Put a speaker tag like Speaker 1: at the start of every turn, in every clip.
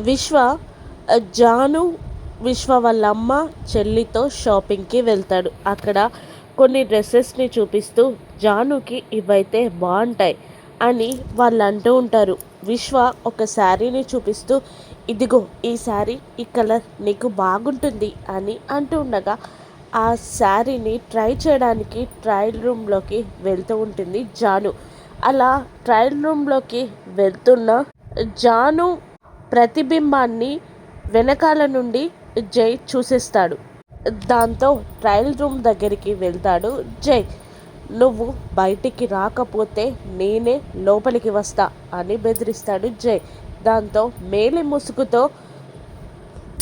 Speaker 1: విశ్వ జాను విశ్వ వాళ్ళ అమ్మ చెల్లితో షాపింగ్కి వెళ్తాడు. అక్కడ కొన్ని డ్రెస్సెస్ని చూపిస్తూ జానుకి ఇవైతే బాగుంటాయి అని వాళ్ళు అంటూ ఉంటారు. విశ్వ ఒక శారీని చూపిస్తూ ఇదిగో ఈ శారీ ఈ కలర్ నీకు బాగుంటుంది అని అంటూ ఉండగా ఆ శారీని ట్రై చేయడానికి ట్రయల్ రూమ్లోకి వెళ్తూ ఉంటుంది జాను. అలా ట్రయల్ రూమ్లోకి వెళ్తున్న జాను ప్రతిబింబాన్ని వెనకాల నుండి జై చూసేస్తాడు. దాంతో ట్రయల్ రూమ్ దగ్గరికి వెళ్తాడు జై. నువ్వు బయటికి రాకపోతే నేనే లోపలికి వస్తా అని బెదిరిస్తాడు జై. దాంతో మేలి ముసుగుతో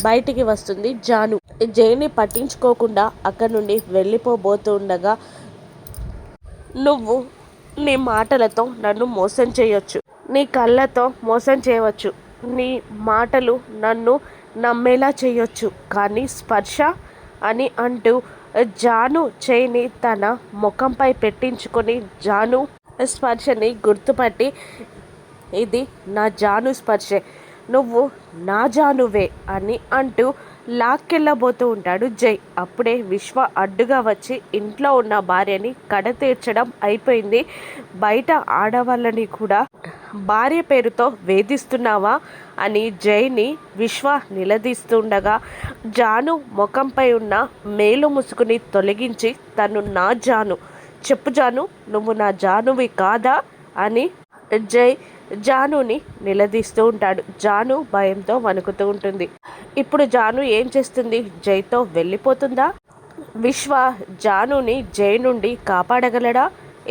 Speaker 1: బయటికి వస్తుంది జాను. జైని పట్టించుకోకుండా అక్కడి నుండి వెళ్ళిపోబోతుండగా నువ్వు నీ మాటలతో నన్ను మోసం చేయొచ్చు, నీ కళ్ళతో మోసం చేయవచ్చు, నీ మాటలు నన్ను నమ్మేలా చేయొచ్చు, కానీ స్పర్శ అని అంటూ జాను చేయిని తన ముఖంపై పెట్టించుకొని జాను స్పర్శని గుర్తుపట్టి ఇది నా జాను స్పర్శే, నువ్వు నా జానువే అని అంటూ లాక్కెళ్ళబోతూ ఉంటాడు జై. అప్పుడే విశ్వ అడ్డుగా వచ్చి ఇంట్లో ఉన్న భార్యని కడతీర్చడం అయిపోయింది, బయట ఆడవాళ్ళని కూడా భార్య పేరుతో వేధిస్తున్నావా అని జైని విశ్వ నిలదీస్తుండగా జాను ముఖంపై ఉన్న మేలు ముసుగుని తొలగించి తను నా జాను, చెప్పు జాను నువ్వు నా జానువి కాదా అని జై జానుని నిలదీస్తూ ఉంటాడు. జాను భయంతో వణుకుతూ ఉంటుంది. ఇప్పుడు జాను ఏం చేస్తుంది? జైతో వెళ్ళిపోతుందా? విశ్వ జానుని జై నుండి కాపాడగలడా?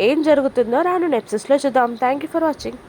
Speaker 1: ఏం జరుగుతుందో రాను ఎపిసోడ్స్లో చూద్దాం. Thank you for watching.